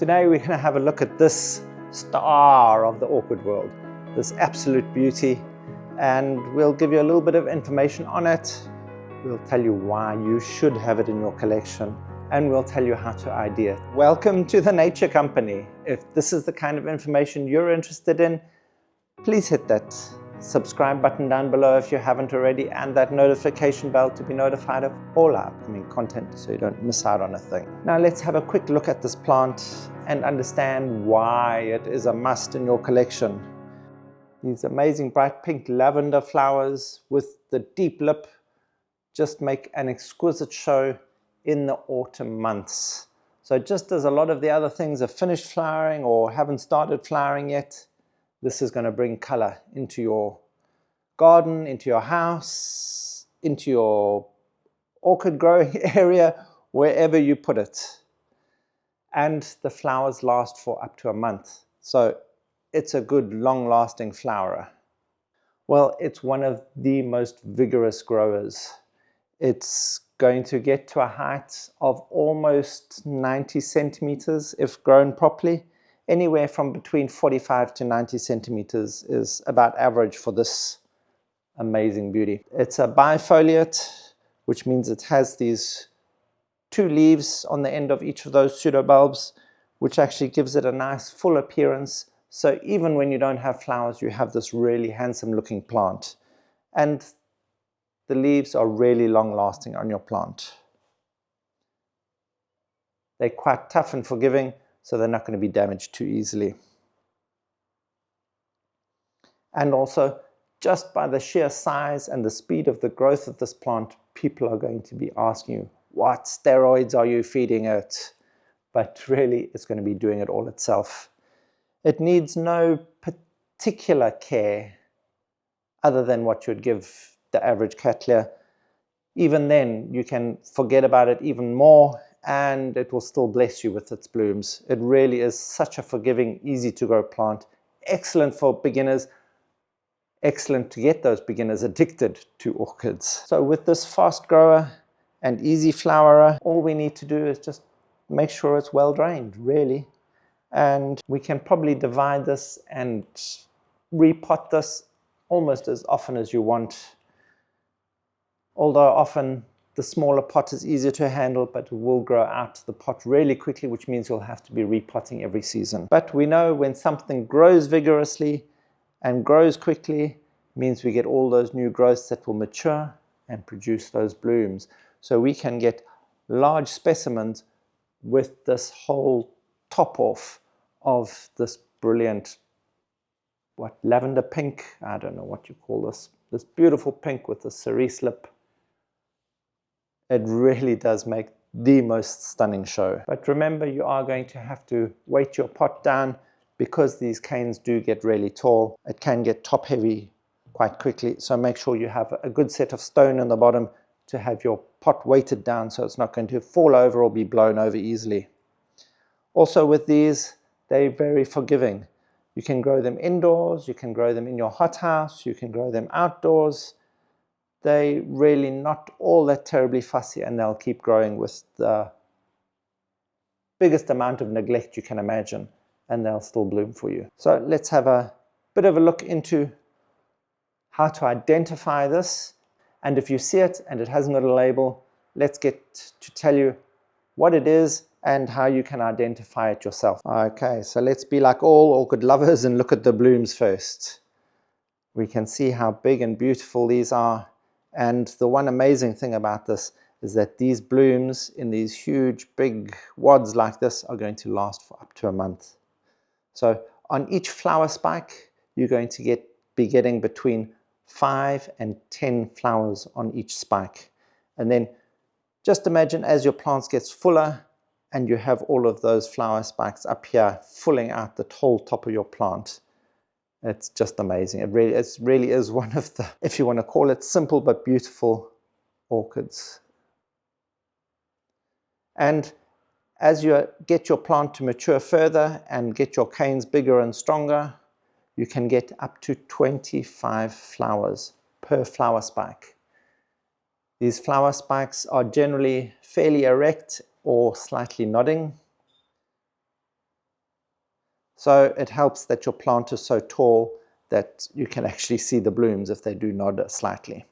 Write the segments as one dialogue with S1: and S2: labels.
S1: Today we're going to have a look at this star of the orchid world, this absolute beauty, and we'll give you a little bit of information on it. We'll tell you why you should have it in your collection, and we'll tell you how to ID it. Welcome to the Nature Company. If this is the kind of information you're interested in, please hit that subscribe button down below if you haven't already, and that notification bell to be notified of all our upcoming content so you don't miss out on a thing. Now let's have a quick look at this plant and understand why it is a must in your collection. These amazing bright pink lavender flowers with the deep lip just make an exquisite show in the autumn months. So just as a lot of the other things are finished flowering or haven't started flowering yet, this is going to bring color into your garden, into your house, into your orchid growing area, wherever you put it. And the flowers last for up to a month. So it's a good long-lasting flowerer. Well, it's one of the most vigorous growers. It's going to get to a height of almost 90 centimeters if grown properly. Anywhere from between 45 to 90 centimeters is about average for this amazing beauty. It's a bifoliate, which means it has these two leaves on the end of each of those pseudobulbs, which actually gives it a nice full appearance. So even when you don't have flowers, you have this really handsome looking plant. And the leaves are really long lasting on your plant. They're quite tough and forgiving, so they're not going to be damaged too easily. And also, just by the sheer size and the speed of the growth of this plant, people are going to be asking you, what steroids are you feeding it? But really, it's going to be doing it all itself. It needs no particular care other than what you'd give the average Cattleya. Even then, you can forget about it even more, and it will still bless you with its blooms. It really is such a forgiving, easy to grow plant. Excellent for beginners. Excellent to get those beginners addicted to orchids. So with this fast grower and easy flowerer, all we need to do is just make sure it's well drained, really. And we can probably divide this and repot this almost as often as you want. Although often the smaller pot is easier to handle, but it will grow out the pot really quickly, which means you'll have to be repotting every season. But we know when something grows vigorously and grows quickly, means we get all those new growths that will mature and produce those blooms. So we can get large specimens with this whole top off of this brilliant, lavender pink? I don't know what you call this. This beautiful pink with the cerise lip. It really does make the most stunning show. But remember, you are going to have to weight your pot down because these canes do get really tall. It can get top heavy quite quickly. So make sure you have a good set of stone in the bottom to have your pot weighted down so it's not going to fall over or be blown over easily. Also with these, they're very forgiving. You can grow them indoors, you can grow them in your hothouse, you can grow them outdoors. They're really not all that terribly fussy, and they'll keep growing with the biggest amount of neglect you can imagine, and they'll still bloom for you. So let's have a bit of a look into how to identify this. And if you see it and it hasn't got a label, let's get to tell you what it is and how you can identify it yourself. Okay, so let's be like all orchid lovers and look at the blooms first. We can see how big and beautiful these are. And the one amazing thing about this is that these blooms in these huge big wads like this are going to last for up to a month. So on each flower spike, you're going to be getting between 5 and 10 flowers on each spike. And then just imagine as your plants gets fuller and you have all of those flower spikes up here filling out the whole top of your plant. It's just amazing. It really is one of the, if you want to call it, simple but beautiful orchids. And as you get your plant to mature further and get your canes bigger and stronger, you can get up to 25 flowers per flower spike. These flower spikes are generally fairly erect or slightly nodding. So it helps that your plant is so tall that you can actually see the blooms if they do nod slightly.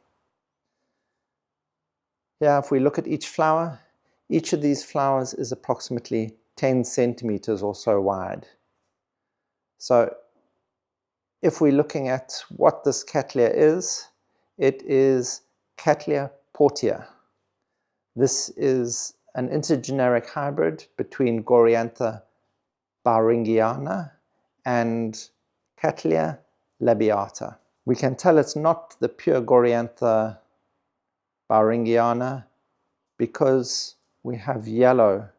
S1: Here, if we look at each flower, each of these flowers is approximately 10 centimeters or so wide. So if we're looking at what this Cattleya is, it is Cattlianthe Portia. This is an intergeneric hybrid between Cattlianthe Baueringiana and Cattleya labiata. We can tell it's not the pure Cattlianthe Baueringiana because we have yellow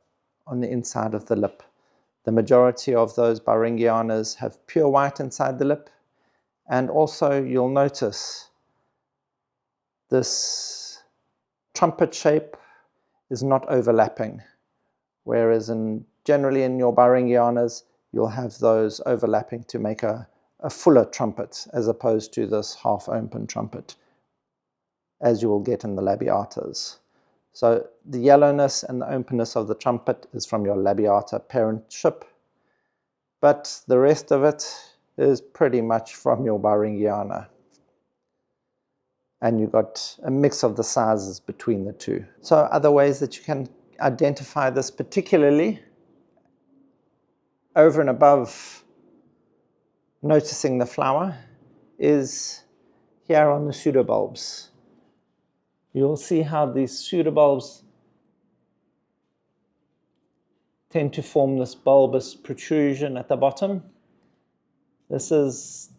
S1: on the inside of the lip. The majority of those Baueringianas have pure white inside the lip, and also you'll notice this trumpet shape is not overlapping, whereas generally in your Baueringianas you'll have those overlapping to make a fuller trumpet as opposed to this half open trumpet as you will get in the labiatas. So the yellowness and the openness of the trumpet is from your labiata parentship, but the rest of it is pretty much from your Baueringiana. And you've got a mix of the sizes between the two. So other ways that you can identify this, particularly over and above noticing the flower, is here on the pseudobulbs. You'll see how these pseudobulbs tend to form this bulbous protrusion at the bottom. This is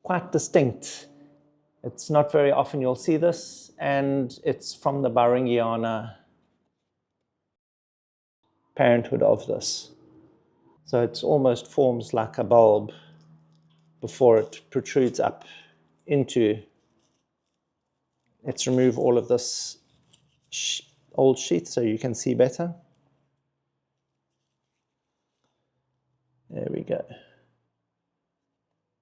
S1: quite distinct. It's not very often you'll see this, and it's from the Baueringiana parenthood of this. So it almost forms like a bulb before it protrudes up into. Let's remove all of this old sheet so you can see better. There we go.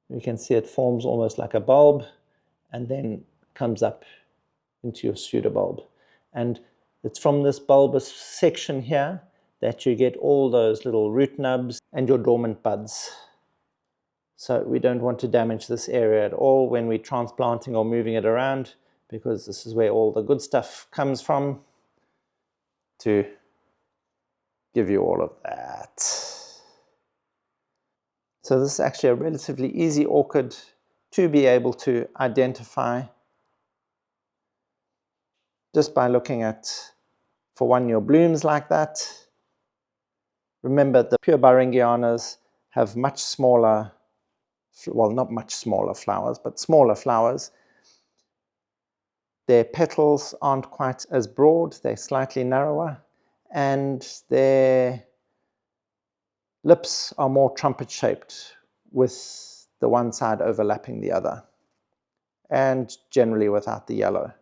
S1: You can see it forms almost like a bulb and then comes up into your pseudobulb. And it's from this bulbous section here that you get all those little root nubs and your dormant buds. So we don't want to damage this area at all when we're transplanting or moving it around, because this is where all the good stuff comes from to give you all of that. So this is actually a relatively easy orchid to be able to identify just by looking at, for one, your blooms like that. Remember, the pure Baueringianas have much smaller, well, not much smaller flowers, but smaller flowers. Their petals aren't quite as broad, they're slightly narrower, and their lips are more trumpet shaped with the one side overlapping the other, and generally without the yellow.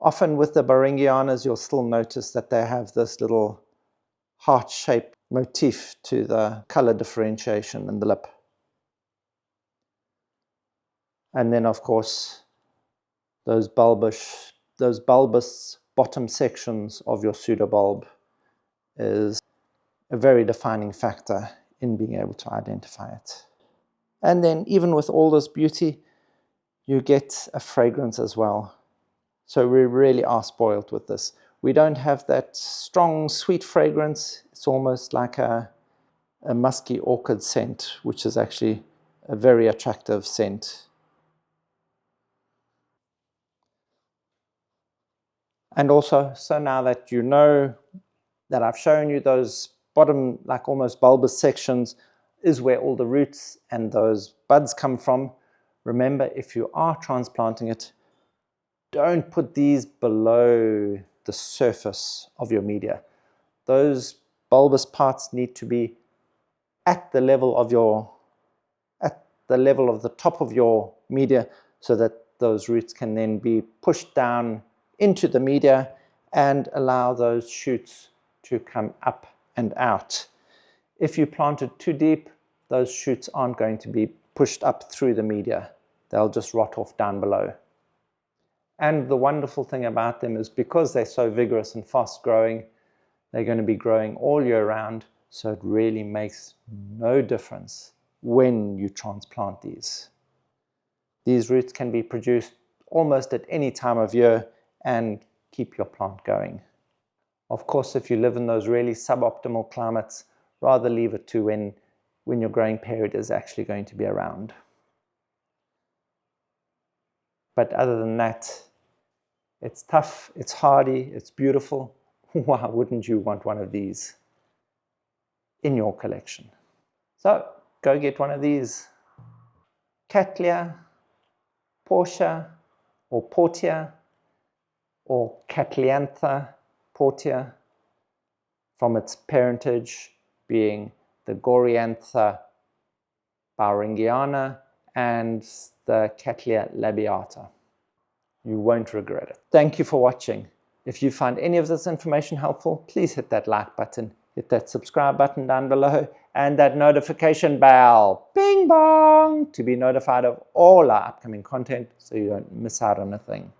S1: Often with the Baueringianas, you'll still notice that they have this little heart-shaped motif to the color differentiation in the lip. And then, of course, those bulbous bottom sections of your pseudobulb is a very defining factor in being able to identify it. And then even with all this beauty, you get a fragrance as well. So we really are spoiled with this. We don't have that strong, sweet fragrance. It's almost like a musky orchid scent, which is actually a very attractive scent. And also, so now that you know that I've shown you those bottom, like almost bulbous sections, is where all the roots and those buds come from. Remember, if you are transplanting it, don't put these below the surface of your media. Those bulbous parts need to be at the level of the top of your media, so that those roots can then be pushed down into the media and allow those shoots to come up and out. If you plant it too deep, those shoots aren't going to be pushed up through the media. They'll just rot off down below. And the wonderful thing about them is, because they're so vigorous and fast growing, they're going to be growing all year round. So it really makes no difference when you transplant these. These roots can be produced almost at any time of year and keep your plant going. Of course, if you live in those really suboptimal climates, rather leave it to when your growing period is actually going to be around. But other than that, it's tough, it's hardy, it's beautiful. Why wouldn't you want one of these in your collection? So go get one of these. Cattleya Portia or Portia or Cattlianthe Portia, from its parentage being the Cattlianthe Baueringiana and the Cattleya labiata. You won't regret it. Thank you for watching. If you find any of this information helpful, please hit that like button, hit that subscribe button down below, and that notification bell, bing bong, to be notified of all our upcoming content so you don't miss out on a thing.